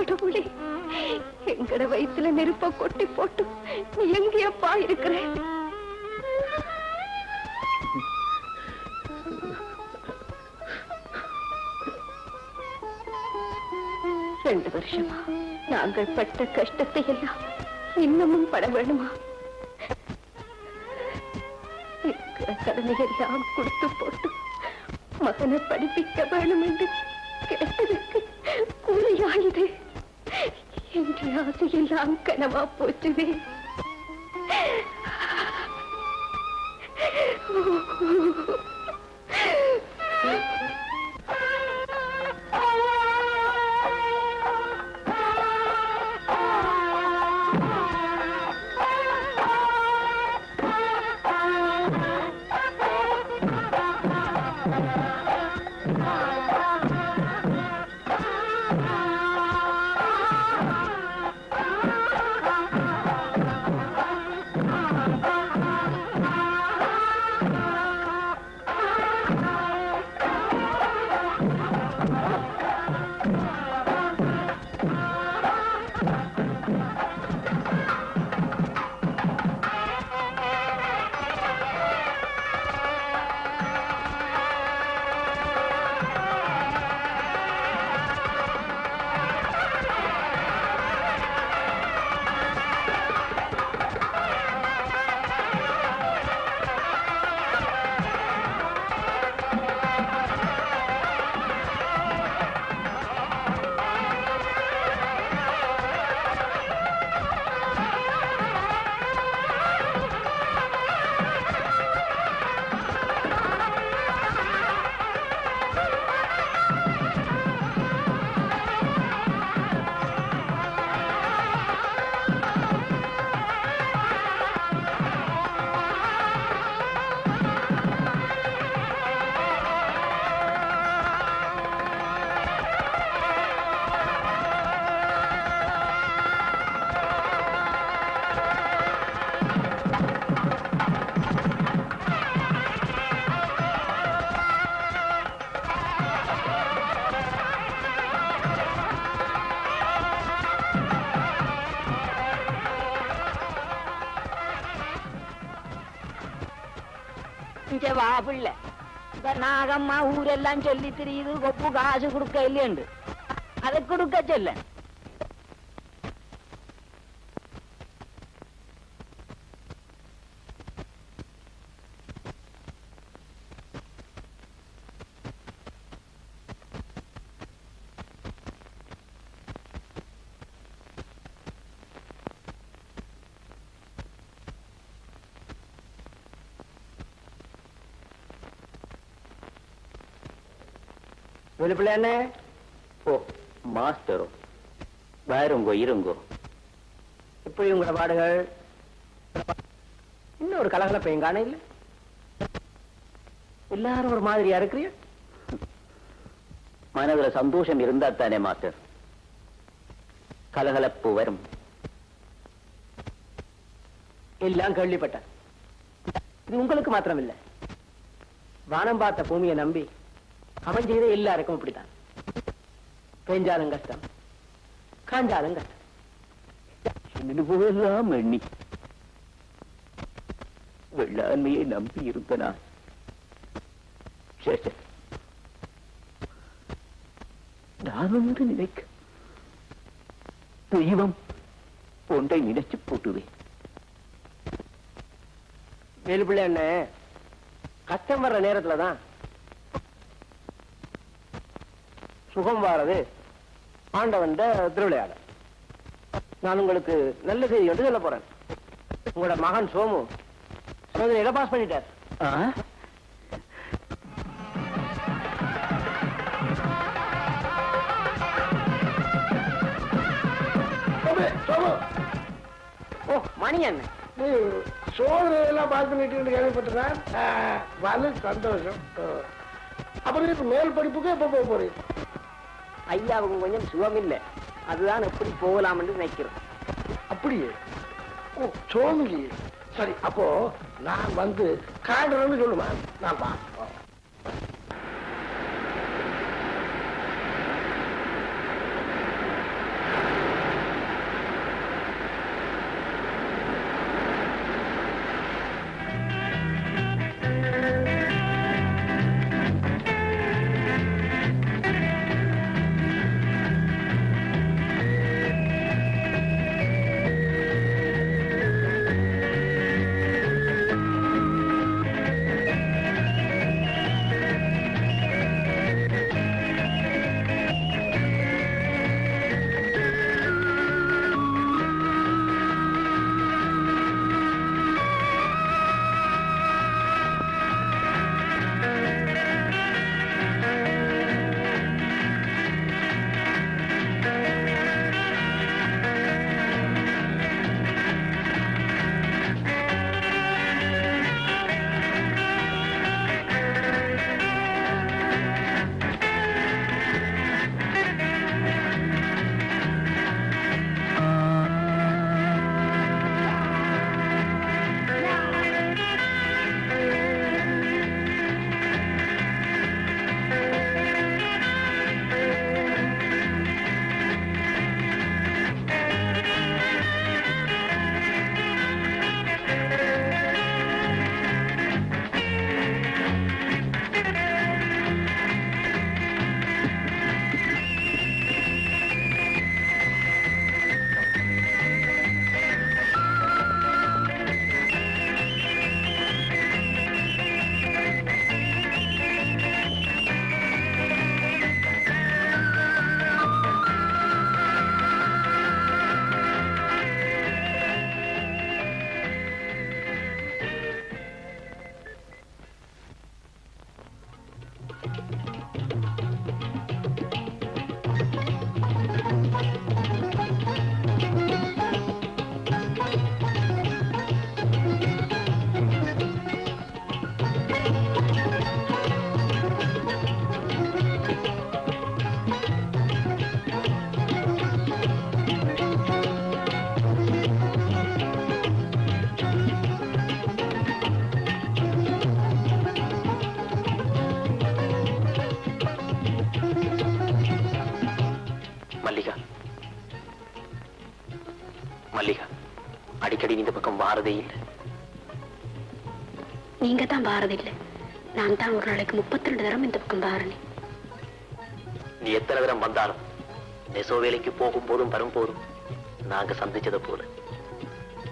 கடவுளே, எங்கட வயிற்றுல நெருப்ப கொட்டி போட்டு நீ எங்கேயப்பா இருக்கிற? 2 வருஷமா நாங்கள் பட்ட கஷ்டத்தை எல்லாம் இன்னமும் பட வேணுமா? கடனை எல்லாம் கொடுத்து போட்டு மகனை படிப்பிக்க வேணும் என்று கேட்டதுக்கு கூலியாயுது. என்ற ஆசையெல்லாம் கனவா போச்சுவே. வா பிள்ளை, இந்த நாகம்மா ஊரெல்லாம் சொல்லி தெரியுது கொப்பு காசு கொடுக்க இல்லையண்டு. அதை கொடுக்க சொல்ல. என்ன? ஓ மாஸ்டரோ, வேறுங்கோ இருங்கோ. இப்படி உங்களோட பாடுகள் இன்னொரு கலகலப்பையும் காண இல்ல. எல்லாரும் ஒரு மாதிரியா இருக்கிறீங்க. மனதுல சந்தோஷம் இருந்தா தானே மாஸ்டர் கலகலப்பு வரும். எல்லாம் கேள்விப்பட்டேன். இது உங்களுக்கு மாத்திரம் இல்ல, வானம் பார்த்த பூமியை நம்பி அவன் செய்த எல்லாருக்கும் இப்படித்தான். பெஞ்சாலும் கஷ்டம், காஞ்சாலும் கஷ்டம். போதெல்லாம் எண்ணி வெள்ளாண்மையை நம்பி இருந்தனா நான் ஒன்று நினைக்க தெய்வம் ஒன்றை நினைச்சு போட்டுவேன். வேலுப்பிள்ளை என்ன கஷ்டம் வர்ற நேரத்துலதான் சுகம் வாரது ஆண்டவன் திருவிளையாட. நான் உங்களுக்கு நல்ல செய்தி என்று சொல்ல போறேன். உங்களோட மகன் சோமு சோதனையில பாஸ் பண்ணிட்டார். ஓ மணி என்ன சோதனையெல்லாம் பாஸ் பண்ணிட்டு கேள்விப்பட்டேன். வலு சந்தோஷம். அப்புறம் மேல் படிப்புக்கு எப்ப போக போறீங்க? ஐயாவுக்கு கொஞ்சம் சுகம் இல்லை, அதுதான் எப்படி போகலாம் என்று நினைக்கிறோம். அப்படியே? ஓ சோமுகி, சரி. அப்போ நான் வந்து காண்றேன்னு சொல்லுமா? நான் பா. அடிக்கடி இந்த பக்கம் வாரதே இல்லை. நீங்க தான் வாரதில்லை. நான் தான் ஒரு நாளைக்கு 32 தரம் இந்த பக்கம் வாரனே. நீ எத்தனை தரம் வந்தாலும் நெசோ வேலைக்கு போகும் போதும் வரும் போதும் நாங்க சந்திச்சத போல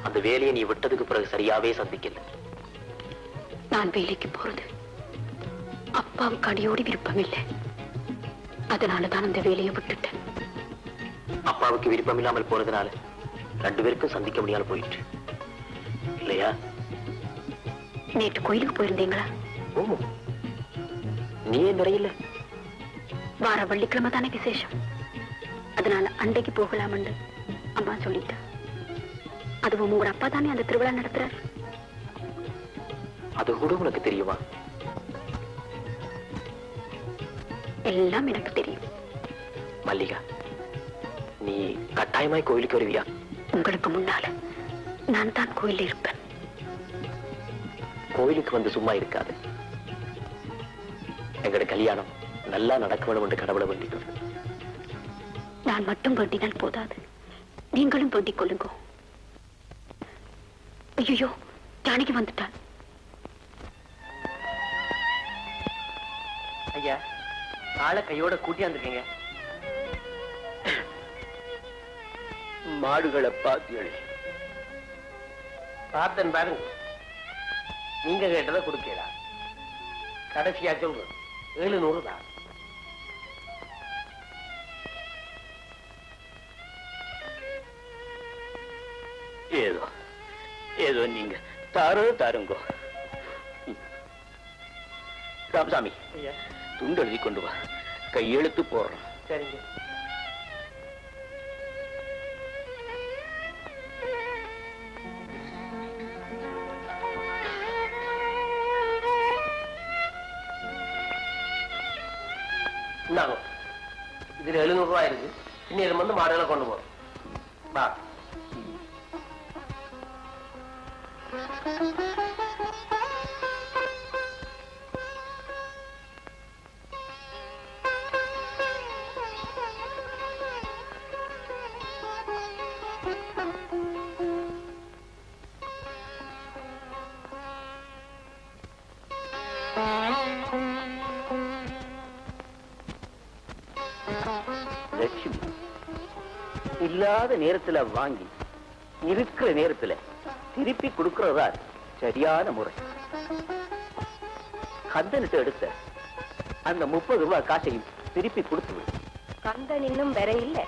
அந்த வேலையை நீ விட்டதுக்கு பிறகு சரியாவே சந்திக்கல. நான் வேலைக்கு போறது அப்பாவுக்கு அடியோடி விருப்பம் இல்லை. அதனாலதான் அந்த வேலையை விட்டுட்டேன். அப்பாவுக்கு விருப்பம் இல்லாமல் போனதுனால 2 பேருக்கும் சந்திக்க முடியாமல் போயிட்டு இல்லையா? நேற்று கோயிலுக்கு போயிருந்தீங்களா? ஓமோ, நீ நிறையில வார வெள்ளிக்கிழமை தானே விசேஷம். அதனால அண்டைக்கு போகலாம்னு அம்மா சொல்லிட்டா. அதுவும் உங்க அப்பா தானே அந்த திருவிழா நடத்துறார். அது கூட உனக்கு தெரியுமா? எல்லாம் எனக்கு தெரியும். மல்லிகா, நீ கட்டாயமாய் கோயிலுக்கு வருவியா? உங்களுக்கு முன்னால நான் தான் கோயிலில் இருப்பேன். கோயிலுக்கு வந்து சும்மா இருக்காது. எங்கட கல்யாணம் நல்லா நடக்க வேண்டும் என்று கடவுளை வேண்டிக்கொள். நான் மட்டும் வேண்டினால் போதாது, நீங்களும் வேண்டிக் கொள்ளுங்க. ஐயோ, ஜானகி வந்துட்டாள். ஐயா, ஆளை கையோட கூட்டி வந்திருக்கீங்க. மாடுகளை பாத்தியளி பார்த்தேன் பாருங்க. நீங்க கேட்டதை கொடுக்கலா. கடைசியா சொல்றேன், 700 தான். ஏதோ ஏதோ நீங்க தாருங்கோ. ராமசாமி, துண்டு எழுதி கொண்டு வா, கையெழுத்து போடுறோம். சரிங்க. இந்தாங்க, இதுல 700 ரூபாய் இருக்கு. இன்னும் வந்து மாடுகளை கொண்டு போறோம். வா. லட்சுமி இல்லாத நேரத்துல வாங்கி இருக்கிற நேரத்துல திருப்பி கொடுக்கிறதா சரியான முறை. கந்தனிட்டு எடுத்த அந்த 30 ரூபாய் காசையும் திருப்பி கொடுத்து விடு. கந்தன் இன்னும் வேற இல்ல,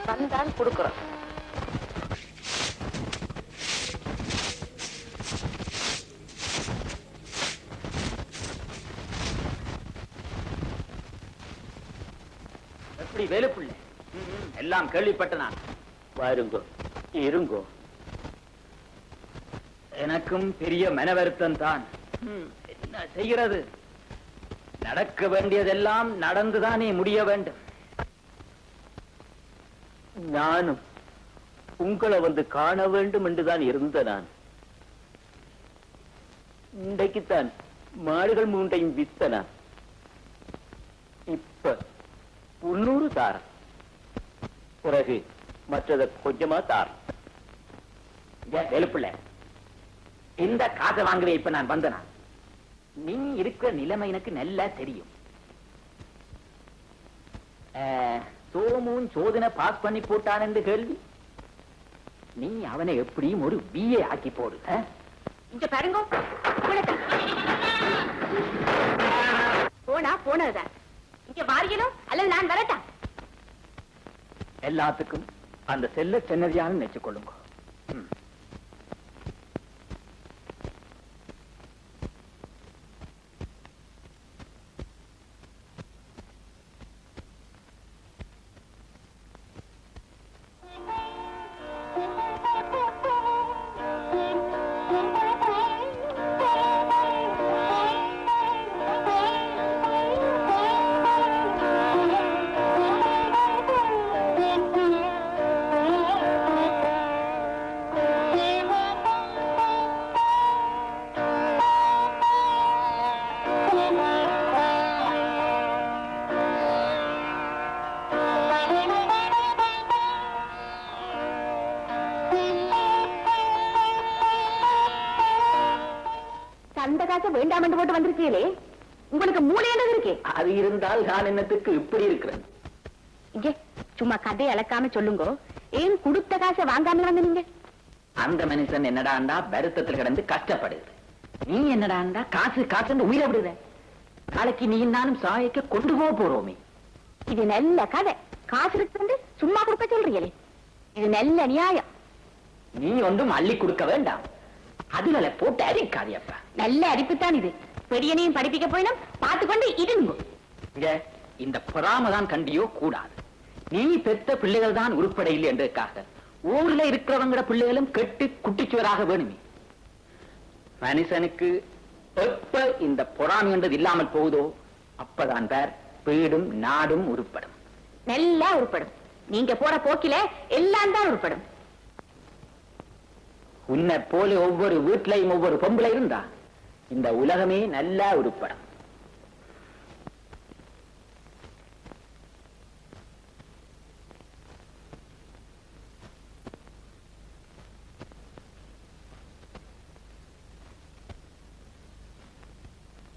வந்தான் கொடுக்கிறோம். எப்படி வேலுப்புள்ள எல்லாம் கேள்விப்பட்ட நான். வாருங்கோ, இருங்கோ. எனக்கும் பெரிய மனவருத்தம் தான். என்ன செய்கிறது? நடக்க வேண்டியதெல்லாம் நடந்துதானே முடிய வேண்டும். நானும் உங்களை வந்து காண வேண்டும் என்றுதான் இருந்த நான். இன்றைக்குத்தான் மாடுகள் 3ஐயும் வித்த நான். இப்ப 300 தாரம், பிறகு மற்றத கொஞ்சமா தாரம். வேலுப்பிள்ளை, இந்த காசை வாங்கவே இப்ப நான் வந்தனா? நீ இருக்கிற நிலைமை எனக்கு நல்லா தெரியும். சோமும் சோதனை பாஸ் பண்ணி போட்டான் என்று கேள்வி. நீ அவனை எப்படியும் ஒரு BA ஆக்கி போடு. இங்க பாருங்க, போனா போனதுதான். இங்க வாரியணும் அல்லது நான் வரட்டா? எல்லாத்துக்கும் அந்த செல்ல சென்னதியான நினைச்சுக் கொள்ளுங்க. காசை வேண்டாம் என்று போட்டு வந்திருக்கீங்களே, உங்களுக்கு மூளையானது இருக்கு. அது இருந்தால் நான் என்னத்துக்கு இப்படி இருக்கிறேன்? இங்கே சும்மா கதையை அளக்காம சொல்லுங்க, ஏன் கொடுத்த காசை வாங்காம வந்து நீங்க? அந்த மனுஷன் என்னடாண்டா வருத்தத்தில் கிடந்து கஷ்டப்படுது, நீ என்னடாண்டா காசு காசுன்னு உயிரை விடுத. நாளைக்கு நீ நானும் சாயக்க கொண்டு போறோமே. இது நல்ல கதை. காசு இருக்கு சும்மா கொடுக்க சொல்றீங்களே, இது நல்ல நியாயம். நீ ஒன்றும் அள்ளி கொடுக்க வேண்டாம், அதுல போட்டு அரிக்காதியப்பா. நல்ல அரிப்புத்தான் இது. பெரியனையும் படிப்பிக்க போயினும் பார்த்துக்கொண்டு இருங்க. இங்க இந்த பொறாமதான் கண்டியோ கூடாது. நீ பெத்த பிள்ளைகள் தான் உருப்பட இல்லை என்றதுக்காக ஊர்ல இருக்கிறவங்க பிள்ளைகளும் கெட்டு குட்டிச்சுவராக வேணுமே. மனுஷனுக்கு எப்ப இந்த பொறாமை என்றது இல்லாமல் போகுதோ அப்பதான் பேர் வீடும் நாடும் உருப்படும். நல்லா உருப்படும். நீங்க போற போக்கில எல்லாம் தான் உருப்படும். உன்னை போல ஒவ்வொரு வீட்டிலையும் ஒவ்வொரு பொம்பளை இருந்தா இந்த உலகமே நல்லா உருப்படும்.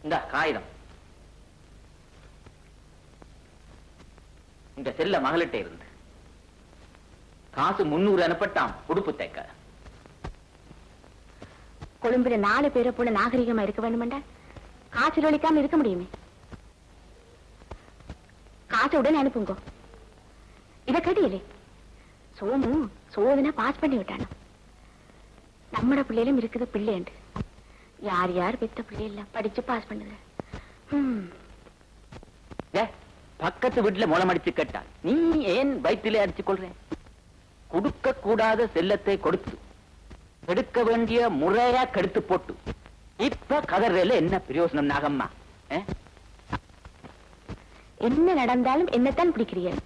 இந்த காகிதம் இந்த செல்ல மகளிட்ட இருந்து காசு 300 அனுப்பட்டாம் உடுப்பு தைக்க. கொழும்புல 4 பேரை போல நாகரிகமா இருக்க வேண்டுமெண்டா காசு ஒழிக்காம இருக்க முடியுமே. காசை உடனே அனுப்புங்க. இத கேட்டீங்களே, சோமு சோதனை பாஸ் பண்ணி விட்டானோ. நம்மட பிள்ளையிலும் இருக்குது பிள்ளைண்டு. யார் யார் பெத்த பிள்ளை எல்லாம் படிச்சு பாஸ் பண்ணுது. பக்கத்து வீட்டுல முளம் அடிச்சு கேட்டால் நீ ஏன் வயிற்றிலே அடிச்சு கொள்ற? கொடுக்க கூடாத செல்லத்தை கொடுத்து எடுக்க வேண்டிய முறையா கெடுத்து போட்டு இப்ப கதறல என்ன பிரயோசனம் நாகம்மா? என்ன நடந்தாலும் என்னத்தான் பிடிக்கிறீர்கள்?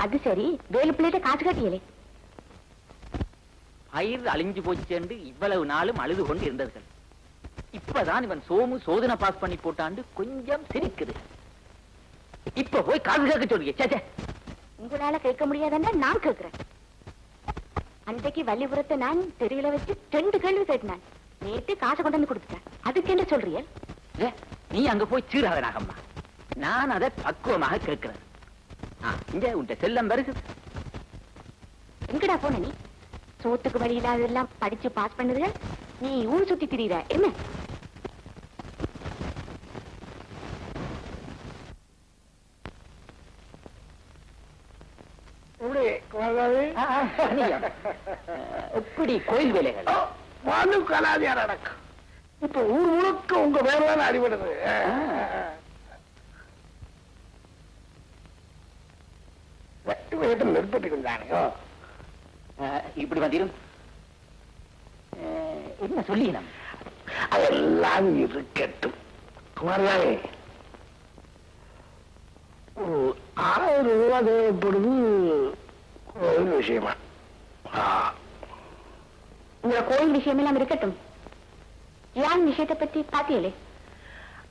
அது சரி, வேலு பிள்ளைகிட்ட காசு கட்டியலே. பயிர் அழிஞ்சு போச்சு இவ்வளவு நாளும் அழுது கொண்டு இருந்தது. இப்பதான் இவன் சோமு சோதனை பாஸ் பண்ணி போட்டாண்டு கொஞ்சம் சிரிக்குது. இப்ப போய் காசு கேட்க சொல்றீங்க. உங்களால கேட்க முடியாதுன்னா நான் கேட்கிறேன். அன்றைக்கு வள்ளிபுரத்தை நான் தெருவில வச்சு 2 கேள்வி கேட்டினான். நேற்று காசை கொண்டு வந்து கொடுத்துட்டேன். அதுக்கு என்ன சொல்றீங்க? நீ அங்க போய் சீராத நாகம்மா, நான் அதை பக்குவமாக கேட்கிறேன். இங்க உன்ட செல்லம் வருது. எங்கடா போன நீ? சோத்துக்கு வழி இல்லாதெல்லாம் படிச்சு பாஸ் பண்ணுதுங்க. நீ ஊர் சுத்தி திரியிற என்ன? எப்படி கோயில் வேலைகள் மனு கலாதியார் அடக்கம் இப்ப ஊர் முழுக்க உங்க பேர்தான் அடிபடுது. நிற்பட்டுக்கிறானுங்க. இப்படி வந்திரும் என்ன சொல்லி அதெல்லாம் இருக்கட்டும். குமாரதாவே, 1000 ரூபாய் தேவைப்படுது கோயில் விஷயமா? உங்க கோயில் விஷயம் எல்லாம் இருக்கட்டும். யான் விஷயத்தை பத்தி பாத்தியலே.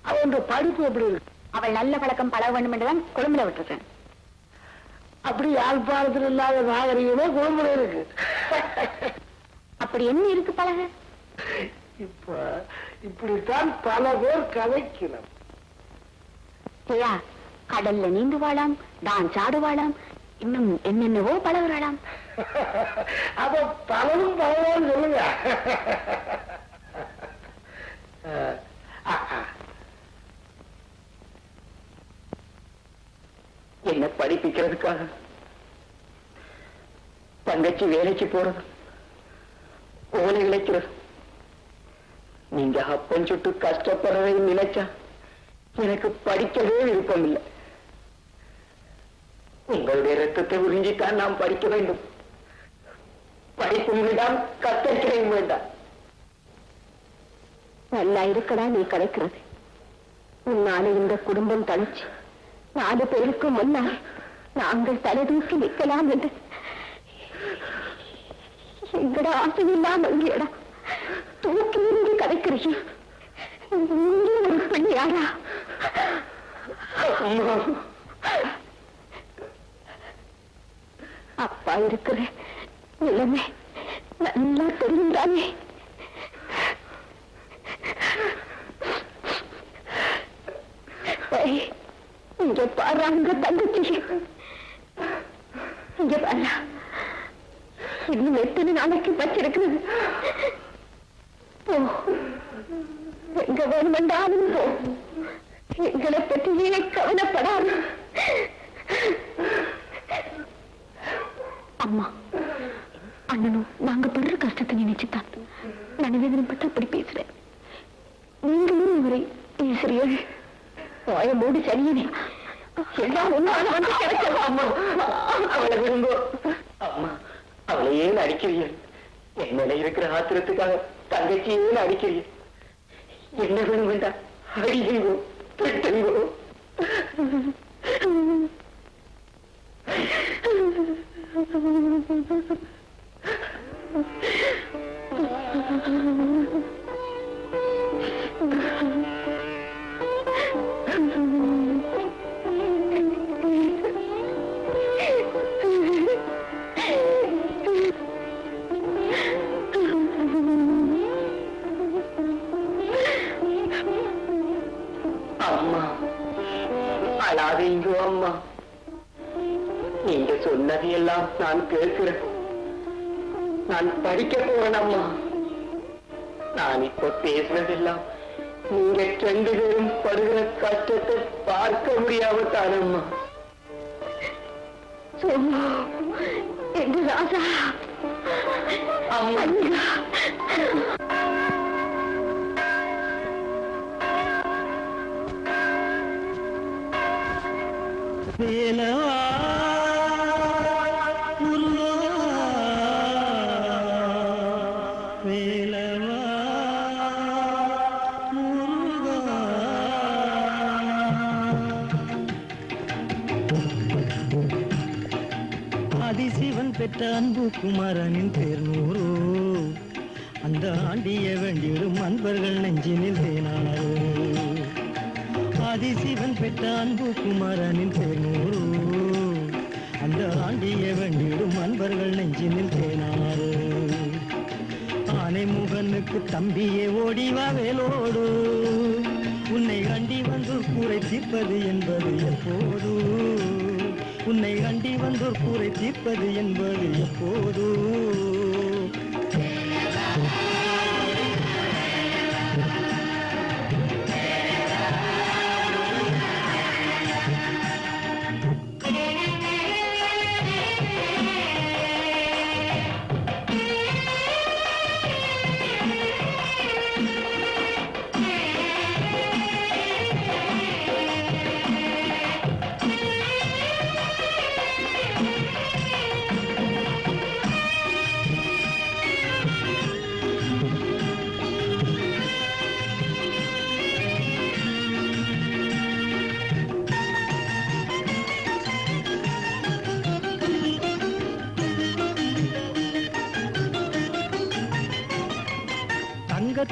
அவன் படிப்பு எப்படி இருக்கு? அவள் நல்ல பழக்கம் பழக வேண்டும் என்றுதான் கொழும்புல விட்டுருக்கேன். அப்படி யாழ்ப்பாணத்தில் இல்லாத நாகரிகமே கொழும்புல இருக்கு. அப்படி என்ன இருக்கு பழக? இப்ப இப்படித்தான் பல பேர் கதைக்கிறோம். கடல்ல நீந்து வாழாம், டான்ஸ் ஆடுவாளாம், இன்னும் என்னென்னவோ பழகுறாளாம். அப்ப பலரும் பலரும் சொல்லுங்க. என்ன படிப்பிக்கிறதுக்காக தங்கச்சி வேலைக்கு போறது, ஓலை இழைக்கிறது, நீங்க அப்பன் சுட்டு கஷ்டப்படுறதை நினைச்சா எனக்கு படிக்கவே விருப்பம் இல்லை. உங்களுடைய ரத்தத்தை உறிஞ்சித்தான் நாம் படிக்க வேண்டும். படிப்பும் வேண்டாம், கத்தரிக்கையும் வேண்டாம். நல்லா இருக்கடா நீ கிடைக்கிறது. உன்னால இந்த குடும்பம் தனிச்சு 4 பேருக்கு முன்னால் நாங்கள் தலை தூக்கி நிற்கலாம் என்று எங்கட ஆசையில்லாம இங்கேடா தூக்கி இருந்து கிடைக்கிறீங்க. ஒரு பிள்ளையாரா? அப்பா இருக்கிற நிலைமை நல்லா தெரிந்தானே. போறாங்க தங்கச்சி. இங்க பாரு, இன்னும் எத்தனை நாளைக்கு வச்சிருக்கிறது? போ, எங்க வேணுமென்றாலும் போ. எங்களை பற்றியே கவலைப்படாது. அம்மா, அண்ணனும் நாங்க படுற கஷ்டத்தை நினைச்சுதான் நான் வேதனைப்பட்டு அப்படி பேசுறேன். நீங்களும் இவரை பேசுறீர்கள். வாய மூடி சரியனே. எல்லாம் ஒன்னால வந்து கிடைச்சதா? அம்மா, அவளை விரும்போ. அம்மா, அவளை ஏன் அடிக்கிறீர்கள்? என் மேல இருக்கிற ஆத்திரத்துக்காக தங்கச்சி ஏன் அடிக்கிறீர்கள்? என்ன வேணும் வேண்டா அடியுங்கோ, பெட்டுங்கோ. அம்மா, அழாதீங்கோ அம்மா. நீங்க சொன்னதையெல்லாம் நான் கேட்கிறேன். நான் படிக்க போறேன் அம்மா. நான் இப்ப பேசுனதெல்லாம் நீங்க 2 பேரும் படுகிற கஷ்டத்தை பார்க்க முடியாமத்தான் அம்மா. எங்க ராஜா அம்மா, வேலவா முருகா, வேலவா முருகா. ஆதிசிவன் பெற்ற அன்பு குமாரனின் பேர் நூறு. அந்த ஆண்டிய வேண்டிடும் அன்பர்கள் நெஞ்சினில் தேனாரோ. ஆதிசிவன் பெற்ற அன்பு குமாரனின் பேர் நூறு. அந்த ஆண்டிய வேண்டிடும் அன்பர்கள் நெஞ்சினில் தேனாரோ. ஆனை முகனுக்கு தம்பியே ஓடிவா வேலோடு. உன்னை அண்டி வந்தோர் கூரை தீர்ப்பது என்பது எப்போது? உன்னை அண்டி வந்தோர் கூரை தீர்ப்பது என்பது எப்போது?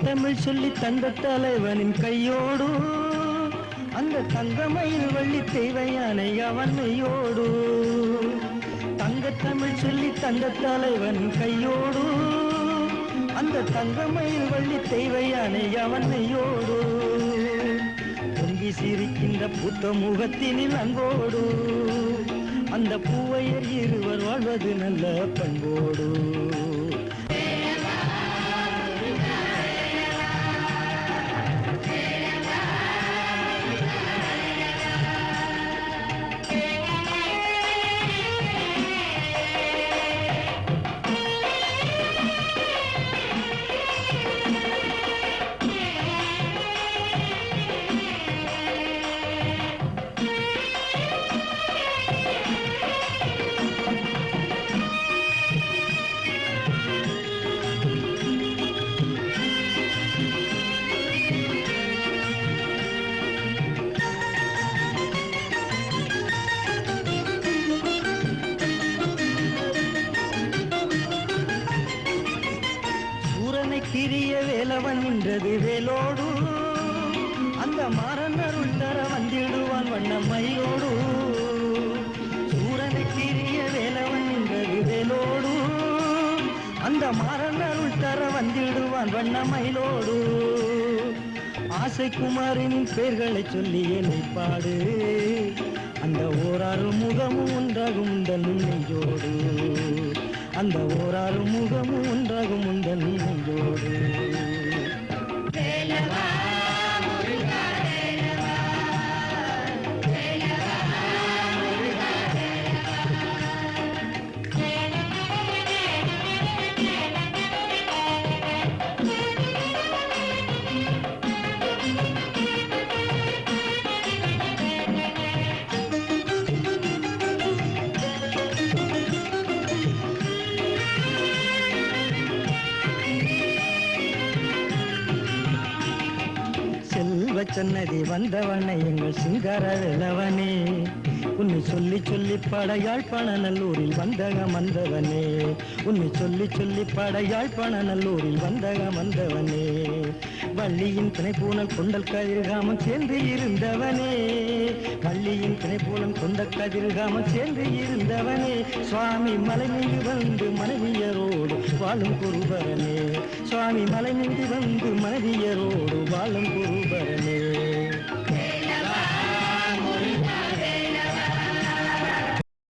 தமிழ் சொல்லி தந்த தலைவனின் கையோடு. அந்த தங்கமயில் வள்ளி தெய்வயானை அவனையோடு. தங்க தமிழ் சொல்லி தந்த தலைவனின் கையோடு. அந்த தங்கமயில் வள்ளி தெய்வயானை அவனையோடு. பொங்கி சிரிக்கின்ற புத்த முகத்தினில் அன்போடு. அந்த பூவையர் இருவர் வாழ்வது நல்ல பண்போடு. கிரிய வேலவன் நின்றது வேலோடு. அந்த மாறன் அருள் தர வந்திடுவான் வண்ணமயிலோடு. சூரனை கிரிய வேலவன் நின்றது வேலோடு. அந்த மாறன் அருள் தர வந்திடுவான் வண்ணமயிலோடு. ஆசை குமாரின் பெயர்களை சொல்லி என்னை பாடு. அந்த ஓராறு முகமும் ஒன்றாகும் உந்தன் நெஞ்சோடு அந்த ஓராறு முகமும் ஒன்றாகும் உந்தன் நெஞ்சோடு சன்னதி வந்தவனை எங்கள் சிங்கார இளவனே உன்னை சொல்லி சொல்லி படையாழ்ப்பாண நல்லூரில் வந்தகம் வந்தவனே உன்னை சொல்லி சொல்லி படையாழ்ப்பாண நல்லூரில் வந்தகம் வந்தவனே வள்ளியின் திணைப்பூனல் கொண்டல் கதிர்காமம் சேர்ந்து இருந்தவனே வள்ளியின் திணைப்பூனல் கொண்டல் கதிர்காமம் சேர்ந்து இருந்தவனே சுவாமி மலை மீது வந்து மனைவியரோடு வாழும் குருபரனே சுவாமி மலை மீது வந்து மனைவியரோடு வாழும் குருபரனே